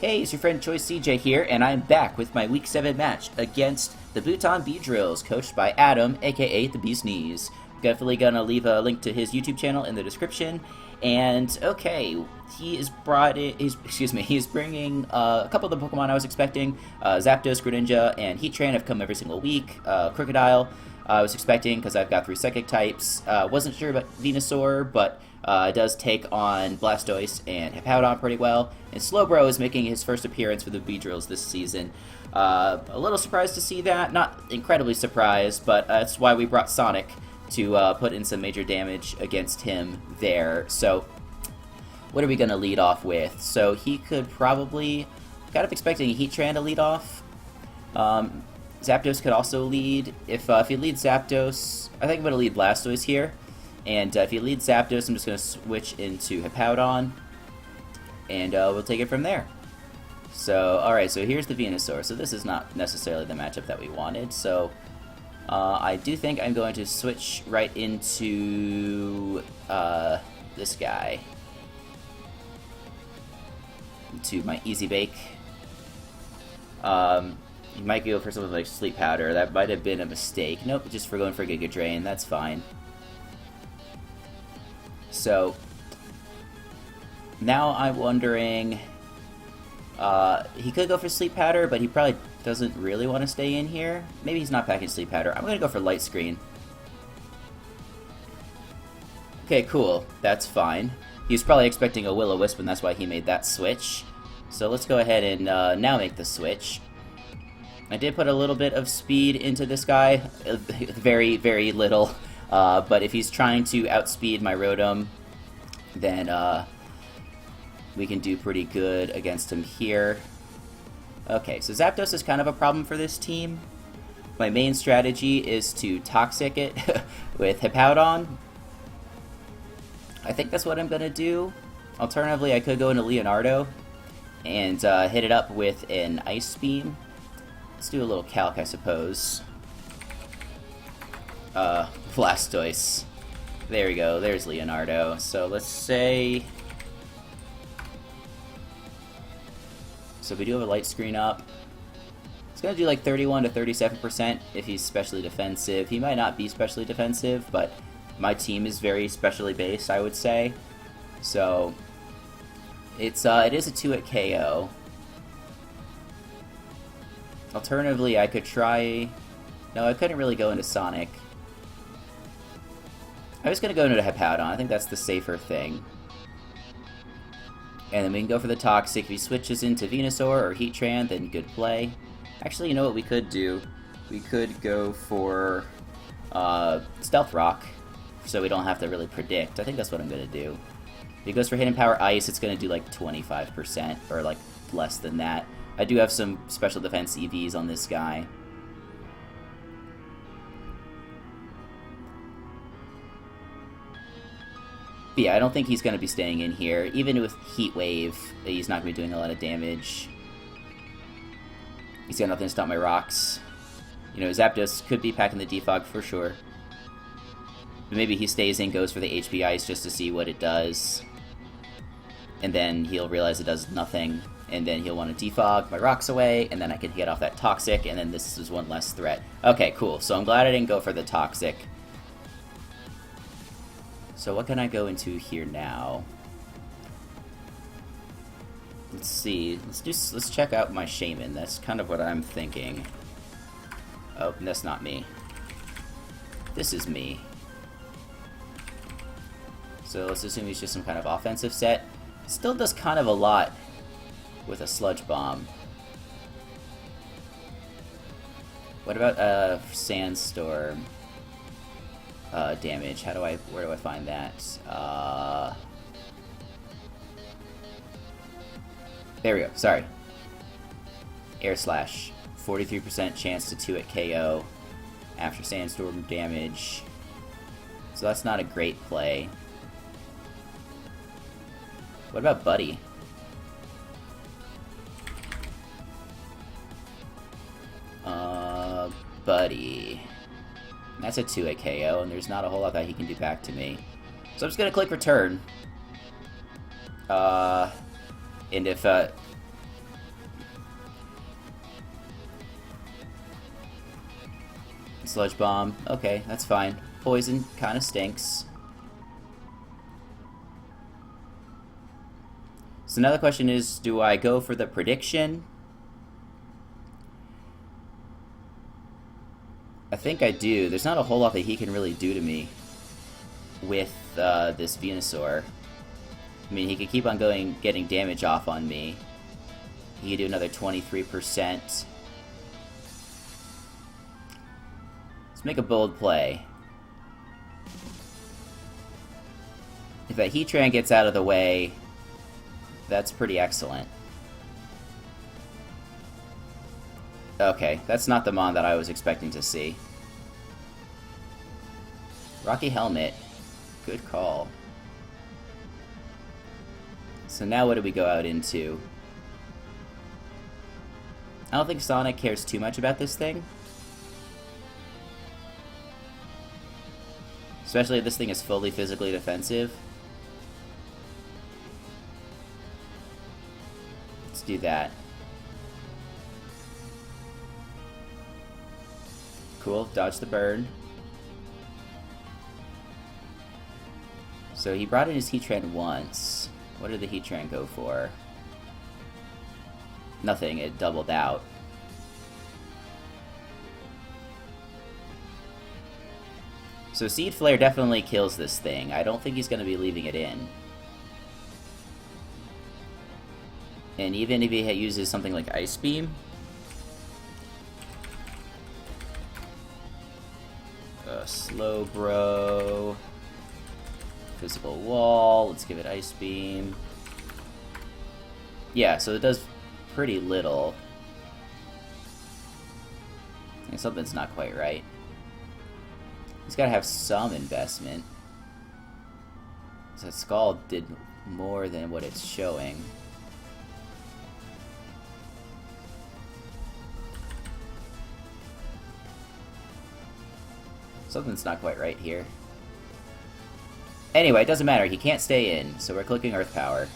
Hey, it's your friend Choice CJ here, and I'm back with my Week 7 match against the Bhutan Beedrills, coached by Adam, aka TheBeesKnees. Definitely gonna leave a link to his YouTube channel in the description. And okay, he is he's bringing a couple of the Pokemon I was expecting. Zapdos, Greninja, and Heatran have come every single week. Crocodile I was expecting because I've got 3 Psychic types. Wasn't sure about Venusaur, but it does take on Blastoise and Hippowdon pretty well. And Slowbro is making his first appearance for the Beedrills this season. A little surprised to see that. Not incredibly surprised, but that's why we brought Sonic to put in some major damage against him there. So what are we going to lead off with? So he could probably... kind of expecting a Heatran to lead off. Zapdos could also lead. If he leads Zapdos, I think I'm going to lead Blastoise here. And if he leads Zapdos, I'm just going to switch into Hippowdon. And we'll take it from there. So, alright, so here's the Venusaur. So this is not necessarily the matchup that we wanted. So I do think I'm going to switch right into this guy. To my Easy Bake. You might go for something like Sleep Powder. That might have been a mistake. Nope, just for going for Giga Drain. That's fine. So now I'm wondering, he could go for Sleep Powder, but he probably doesn't really want to stay in here. Maybe he's not packing Sleep Powder. I'm going to go for Light Screen. Okay, cool. That's fine. He was probably expecting a Will-O-Wisp, and that's why he made that switch. So let's go ahead and now make the switch. I did put a little bit of speed into this guy. Very, very little. But if he's trying to outspeed my Rotom, then we can do pretty good against him here. Okay, so Zapdos is kind of a problem for this team. My main strategy is to Toxic it with Hippowdon. I think that's what I'm going to do. Alternatively, I could go into Leonardo and hit it up with an Ice Beam. Let's do a little Calc, I suppose. Blastoise. There we go, there's Leonardo. So let's say... So we do have a Light Screen up. It's going to do like 31 to 37% if he's specially defensive. He might not be specially defensive, but my team is very specially based, I would say. So it is a 2-hit KO. Alternatively, I could try... No, I couldn't really go into Sonic. I was going to go into Hippowdon. I think that's the safer thing. And then we can go for the Toxic. If he switches into Venusaur or Heatran, then good play. Actually, you know what we could do? We could go for Stealth Rock, so we don't have to really predict. I think that's what I'm going to do. If he goes for Hidden Power Ice, it's going to do like 25%, or like less than that. I do have some special defense EVs on this guy. But yeah, I don't think he's going to be staying in here. Even with Heat Wave, he's not going to be doing a lot of damage. He's got nothing to stop my rocks. You know, Zapdos could be packing the Defog for sure. But maybe he stays in, goes for the HP Ice just to see what it does. And then he'll realize it does nothing. And then he'll want to defog my rocks away, and then I can get off that Toxic, and then this is one less threat. Okay, cool. So I'm glad I didn't go for the Toxic. So what can I go into here now? Let's see. Let's check out my Shaman. That's kind of what I'm thinking. Oh, that's not me. This is me. So let's assume he's just some kind of offensive set. Still does kind of a lot with a Sludge Bomb. What about Sandstorm damage? Where do I find that? There we go, sorry. Air Slash. 43% chance to 2-hit KO after Sandstorm damage. So that's not a great play. What about Buddy? Buddy. That's a 2-hit KO, and there's not a whole lot that he can do back to me. So I'm just going to click Return. And if Sludge Bomb. Okay, that's fine. Poison kind of stinks. So now the question is, do I go for the prediction? I think I do. There's not a whole lot that he can really do to me with this Venusaur. I mean, he could keep on getting damage off on me. He could do another 23%. Let's make a bold play. If that Heatran gets out of the way, that's pretty excellent. Okay, that's not the Mon that I was expecting to see. Rocky Helmet. Good call. So now what do we go out into? I don't think Sonic cares too much about this thing. Especially if this thing is fully physically defensive. Let's do that. Cool, dodge the burn. So he brought in his Heatran once. What did the Heatran go for? Nothing, it doubled out. So Seed Flare definitely kills this thing. I don't think he's going to be leaving it in. And even if he uses something like Ice Beam... Slow Bro... Physical Wall, let's give it Ice Beam. Yeah, so it does pretty little. And something's not quite right. He's got to have some investment. So that Scald did more than what it's showing. Something's not quite right here. Anyway, it doesn't matter. He can't stay in, so we're clicking Earth Power.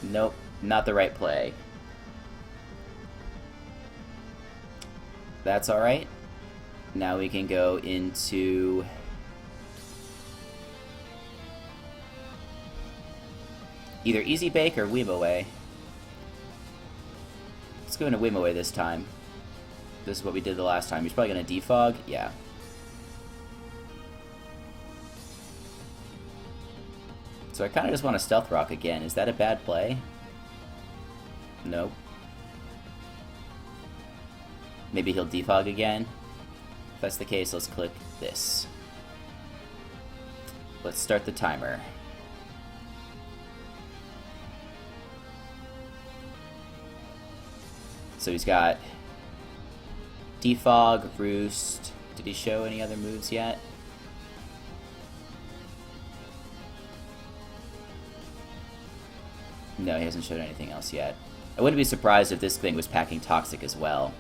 Nope, not the right play. That's alright. Now we can go into... either Easy Bake or Weemaway. Let's go into Weemaway this time. This is what we did the last time. He's probably going to defog? Yeah. So I kind of just want to Stealth Rock again. Is that a bad play? Nope. Maybe he'll defog again? If that's the case, let's click this. Let's start the timer. So he's got Defog, Roost. Did he show any other moves yet? No, he hasn't showed anything else yet. I wouldn't be surprised if this thing was packing Toxic as well.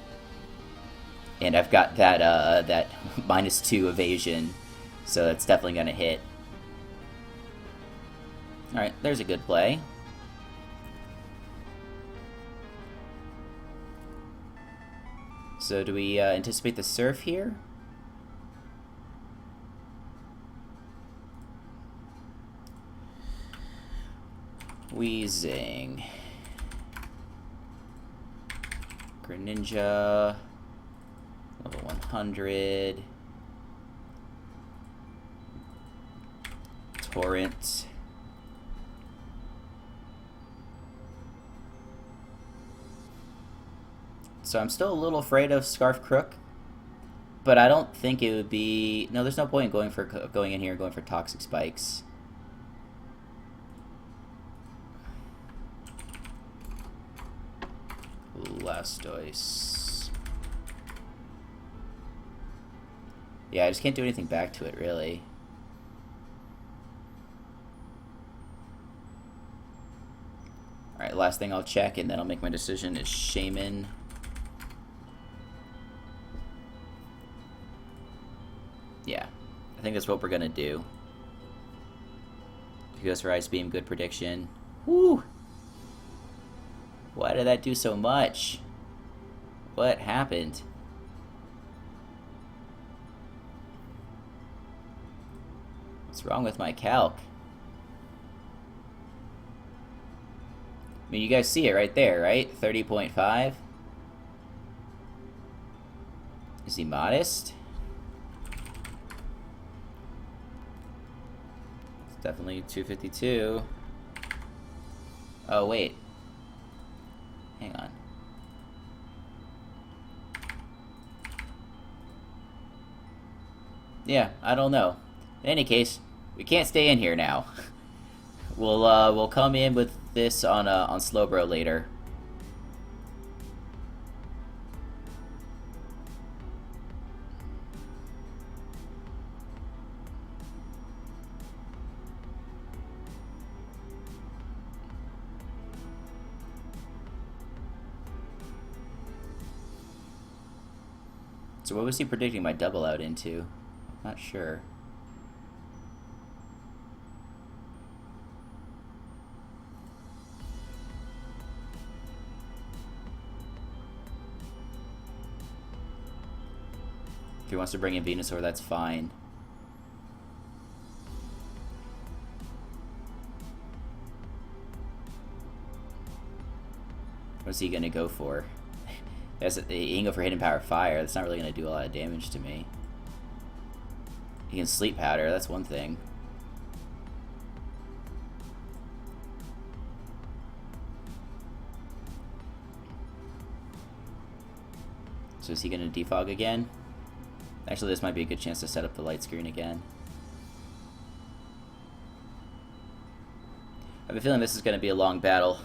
And I've got that that -2 evasion, so that's definitely going to hit. Alright, there's a good play. So do we anticipate the Surf here? Wheezing. Greninja. Level 100. Torrent. So I'm still a little afraid of Scarf Crook, but I don't think it would be... No, there's no point in going in here and going for Toxic Spikes. Blastoise. Yeah, I just can't do anything back to it, really. Alright, last thing I'll check, and then I'll make my decision, is Shaman. Yeah, I think that's what we're gonna do. If he goes for Ice Beam, good prediction. Woo! Why did that do so much? What happened? What's wrong with my calc? I mean, you guys see it right there, right? 30.5. Is he modest? It's definitely 252. Oh, wait. Hang on. Yeah, I don't know. In any case, we can't stay in here now. We'll come in with this on Slowbro later. So what was he predicting my double out into? Not sure. If he wants to bring in Venusaur, that's fine. What's he gonna go for? He can go for Hidden Power Fire. That's not really gonna do a lot of damage to me. He can Sleep Powder, that's one thing. So is he gonna defog again? Actually, this might be a good chance to set up the light screen again. I have a feeling this is gonna be a long battle.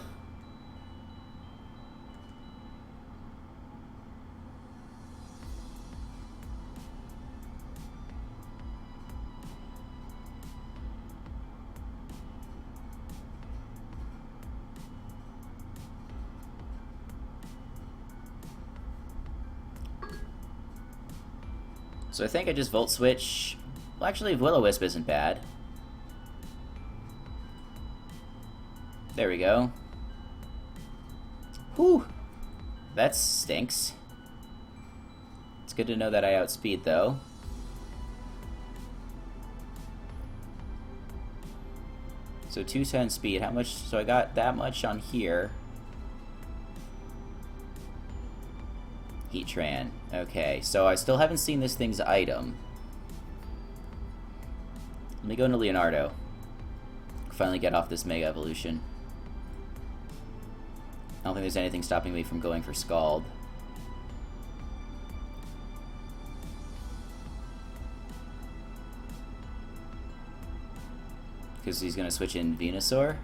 So I think I just Volt Switch. Well, actually, Will-O-Wisp isn't bad. There we go. Whew! That stinks. It's good to know that I outspeed, though. So 210 speed. How much? So I got that much on here. Heatran. Okay, so I still haven't seen this thing's item. Let me go into Leonardo. Finally get off this Mega Evolution. I don't think there's anything stopping me from going for Scald. Because he's going to switch in Venusaur.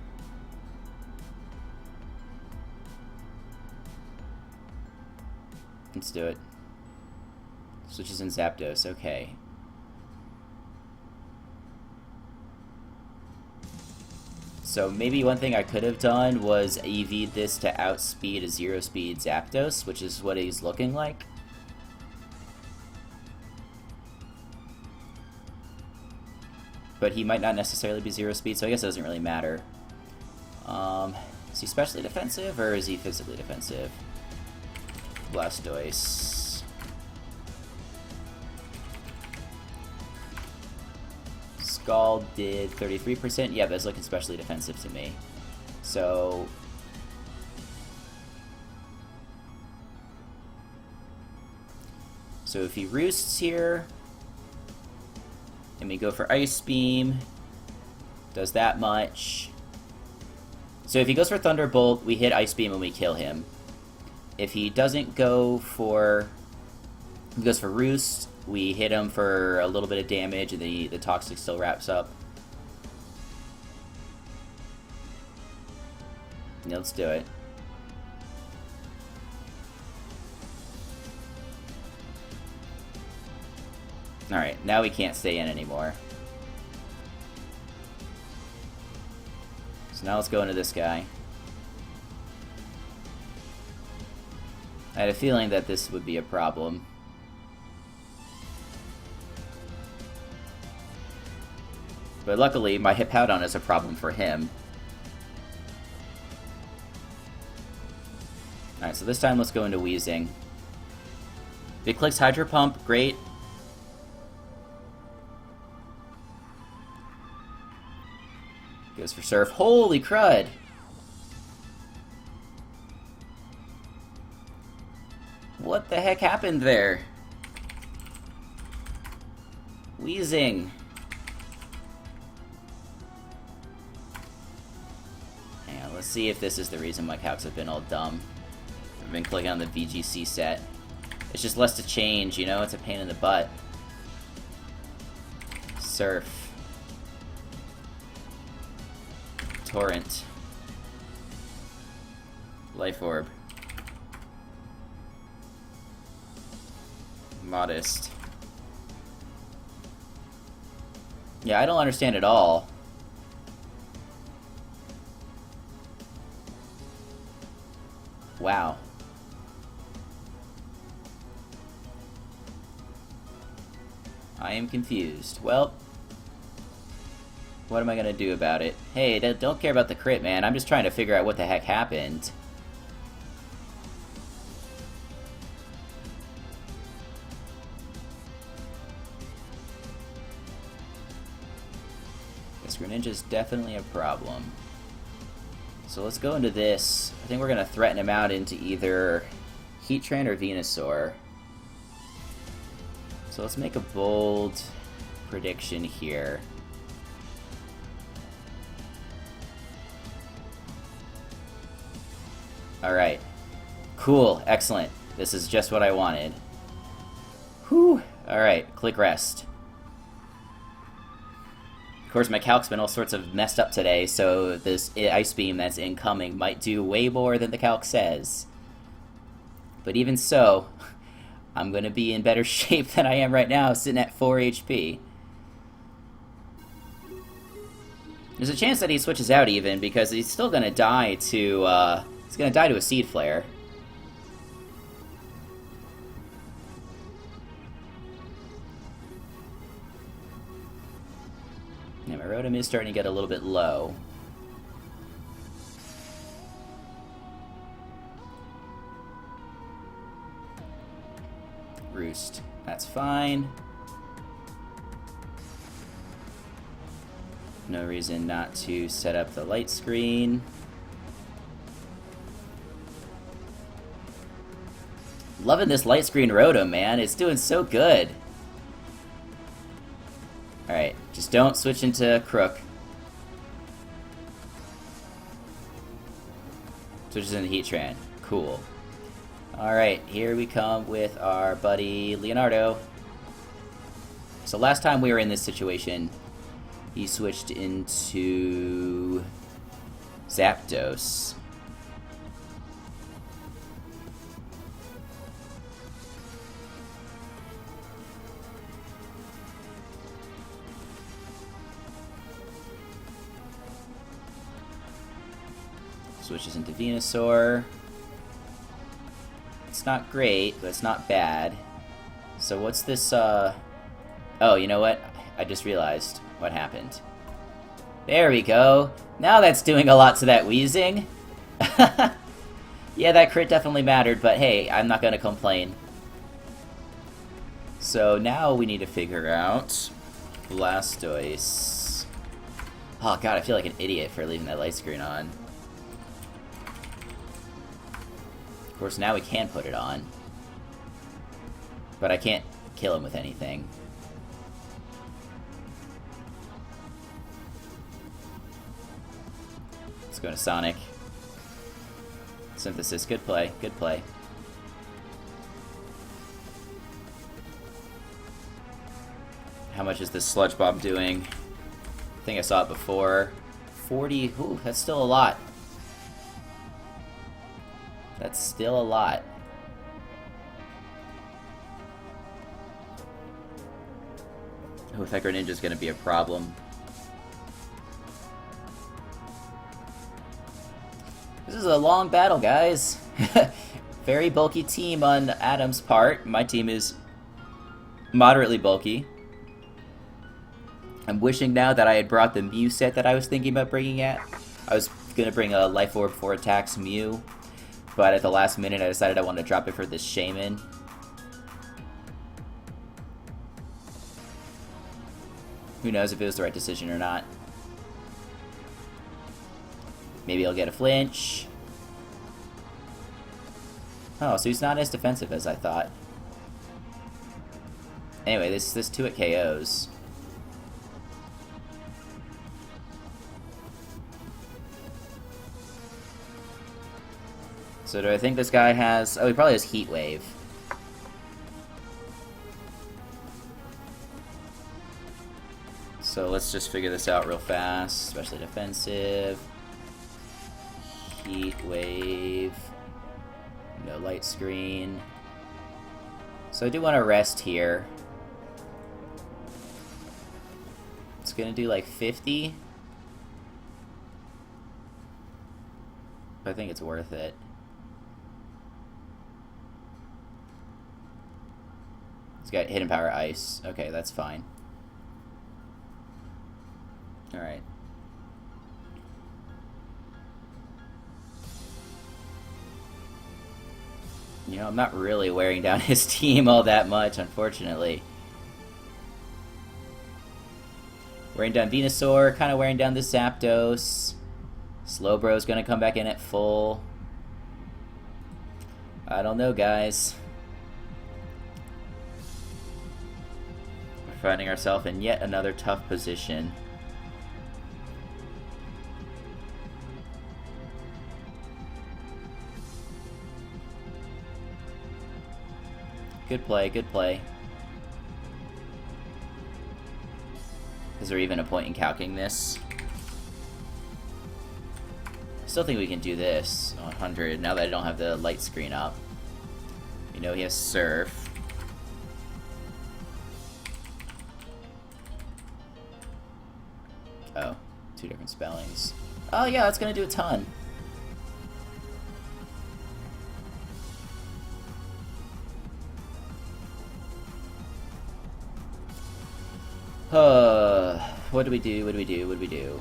Let's do it. Switches in Zapdos, okay. So maybe one thing I could have done was EV'd this to outspeed a zero speed Zapdos, which is what he's looking like. But he might not necessarily be zero speed, so I guess it doesn't really matter. Is he specially defensive or is he physically defensive? Blastoise. Scald did 33%. Yeah, that's looking especially defensive to me. So if he roosts here, and we go for Ice Beam, does that much. So if he goes for Thunderbolt, we hit Ice Beam and we kill him. If he doesn't go for... If he goes for Roost, we hit him for a little bit of damage, and the Toxic still wraps up. Yeah, let's do it. Alright, now we can't stay in anymore. So now let's go into this guy. I had a feeling that this would be a problem. But luckily, my Hippowdon is a problem for him. Alright, so this time let's go into Weezing. If it clicks Hydro Pump, great. Goes for Surf. Holy crud! What the heck happened there? Wheezing. Hang on, let's see if this is the reason my calcs have been all dumb. I've been clicking on the VGC set. It's just less to change, you know? It's a pain in the butt. Surf. Torrent. Life Orb. Modest. Yeah, I don't understand at all. Wow. I am confused. Well, what am I gonna do about it? Hey, don't care about the crit, man. I'm just trying to figure out what the heck happened. This Greninja's definitely a problem. So let's go into this. I think we're gonna threaten him out into either Heatran or Venusaur. So let's make a bold prediction here. Alright. Cool. Excellent. This is just what I wanted. Whew. Alright. Click rest. Of course, my calc's been all sorts of messed up today, so this Ice Beam that's incoming might do way more than the calc says. But even so, I'm going to be in better shape than I am right now, sitting at 4 HP. There's a chance that he switches out even, because he's still going to die to, he's going to die to a Seed Flare. Yeah, my Rotom is starting to get a little bit low. Roost. That's fine. No reason not to set up the light screen. Loving this light screen Rotom, man. It's doing so good. Alright, just don't switch into Crook. Switches into Heatran. Cool. Alright, here we come with our buddy Leonardo. So last time we were in this situation, he switched into Zapdos. Switches into Venusaur. It's not great, but it's not bad. So what's this, Oh, you know what? I just realized what happened. There we go. Now that's doing a lot to that wheezing. Yeah, that crit definitely mattered, but hey, I'm not gonna complain. So now we need to figure out Blastoise. Oh god, I feel like an idiot for leaving that light screen on. Of course, now we can put it on. But I can't kill him with anything. Let's go to Sonic. Synthesis, good play, good play. How much is this Sludge Bomb doing? I think I saw it before. 40, ooh, that's still a lot. That's still a lot. Oh, that Greninja's gonna be a problem. This is a long battle, guys. Very bulky team on Adam's part. My team is moderately bulky. I'm wishing now that I had brought the Mew set that I was thinking about bringing at. I was gonna bring a Life Orb 4 attacks Mew, but at the last minute I decided I wanted to drop it for this Shaman. Who knows if it was the right decision or not. Maybe he'll get a flinch. Oh, so he's not as defensive as I thought. Anyway, this 2-hit KOs. So do I think this guy has... Oh, he probably has Heat Wave. So let's just figure this out real fast. Especially defensive. Heat Wave. No light screen. So I do want to rest here. It's gonna do like 50. But I think it's worth it. It's got Hidden Power Ice. Okay, that's fine. Alright. You know, I'm not really wearing down his team all that much, unfortunately. Wearing down Venusaur, kind of wearing down the Zapdos. Slowbro's gonna come back in at full. I don't know, guys. We're finding ourselves in yet another tough position. Good play, good play. Is there even a point in calcing this? Still think we can do this. 100, now that I don't have the light screen up. You know he has Surf. Oh, 2 different spellings. Oh yeah, that's gonna do a ton. What do we do? What do we do? What do we do?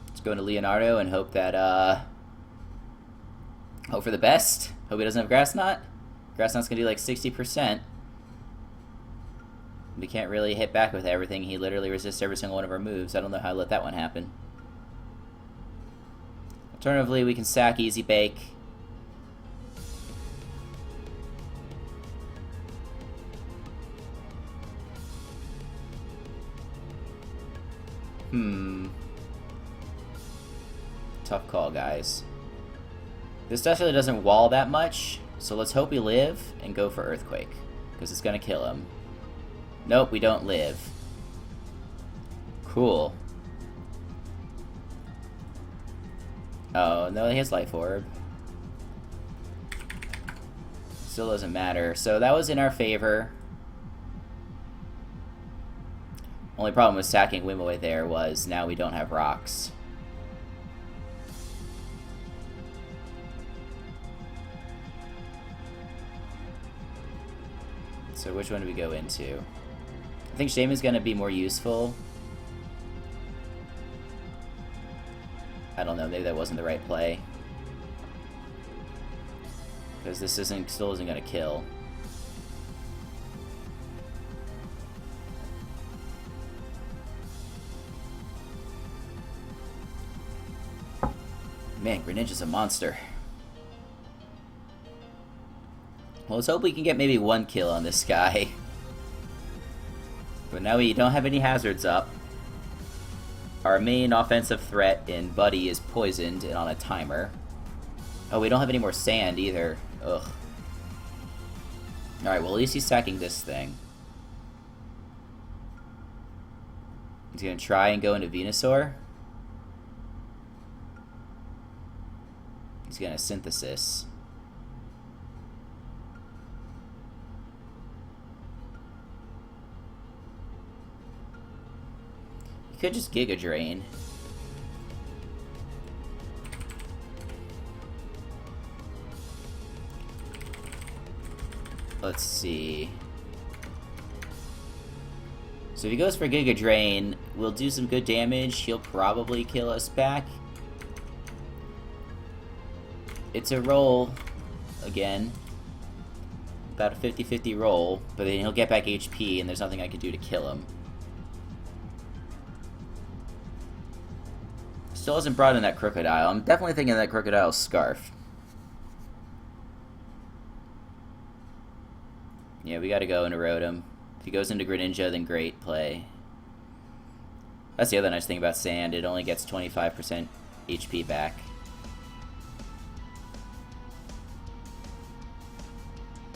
Let's go into Leonardo and hope that, hope for the best. Hope he doesn't have Grass Knot. Grass Knot's gonna do like 60%. We can't really hit back with everything. He literally resists every single one of our moves. I don't know how to let that one happen. Alternatively, we can sack Easy Bake. Tough call, guys. This definitely doesn't wall that much, so let's hope we live and go for Earthquake, because it's gonna kill him. Nope, we don't live. Cool. Oh, no, he has Life Orb. Still doesn't matter. So that was in our favor. Only problem with sacking Wimoway there was now we don't have rocks. So which one do we go into? I think Shaman's gonna be more useful. I don't know, maybe that wasn't the right play. Because this still isn't gonna kill. Man, Greninja's a monster. Well, let's hope we can get maybe 1 kill on this guy. But now we don't have any hazards up. Our main offensive threat in Buddy is poisoned and on a timer. Oh, we don't have any more sand either. Ugh. Alright, well at least he's sacking this thing. He's gonna try and go into Venusaur. He's gonna Synthesis. He could just Giga Drain. Let's see. So if he goes for Giga Drain, we'll do some good damage. He'll probably kill us back. It's a roll, again. About a 50-50 roll, but then he'll get back HP and there's nothing I can do to kill him. Still hasn't brought in that crocodile. I'm definitely thinking that crocodile's Scarf. Yeah, we gotta go into Rotom. If he goes into Greninja, then great play. That's the other nice thing about Sand. It only gets 25% HP back.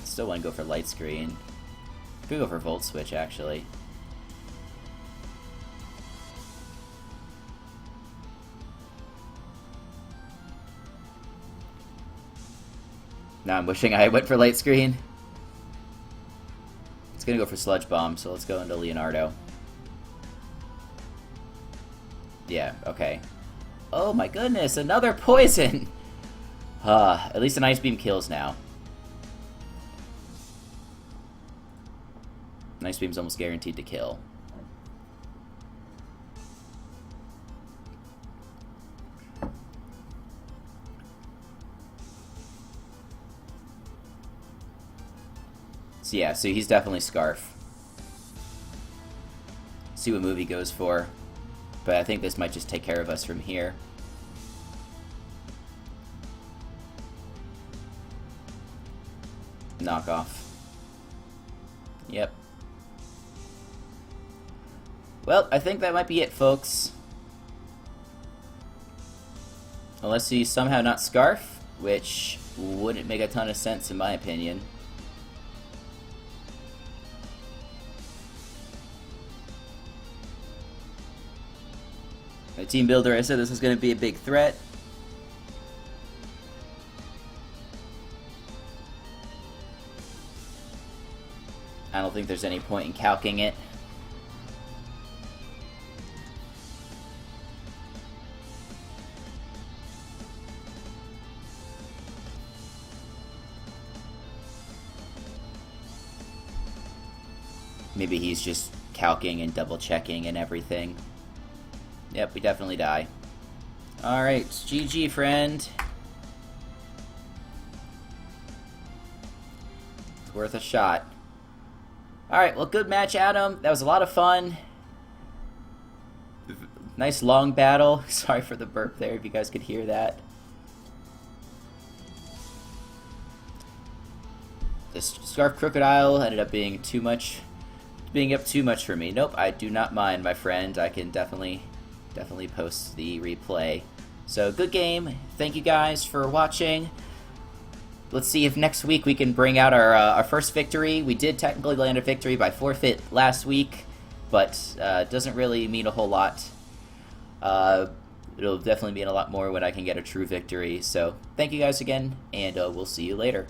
Still want to go for Light Screen. Could go for Volt Switch, actually. Now I'm wishing I went for Light Screen. It's gonna go for Sludge Bomb, so let's go into Leonardo. Yeah, okay. Oh my goodness, another poison! At least an Ice Beam kills now. Ice Beam's almost guaranteed to kill. So yeah, so he's definitely Scarf. See what move he goes for. But I think this might just take care of us from here. Knock off. Yep. Well, I think that might be it, folks. Unless he's somehow not Scarf, which wouldn't make a ton of sense in my opinion. The team builder, I said this was going to be a big threat. I don't think there's any point in calcing it. Maybe he's just calcing and double checking and everything. Yep, we definitely die. Alright, GG, friend. It's worth a shot. Alright, well, good match, Adam. That was a lot of fun. Nice long battle. Sorry for the burp there, if you guys could hear that. This Scarf Crocodile ended up being too much for me. Nope, I do not mind, my friend. I can definitely post the replay. So, good game. Thank you guys for watching. Let's see if next week we can bring out our first victory. We did technically land a victory by forfeit last week, but doesn't really mean a whole lot. It'll definitely mean a lot more when I can get a true victory. So, thank you guys again, and we'll see you later.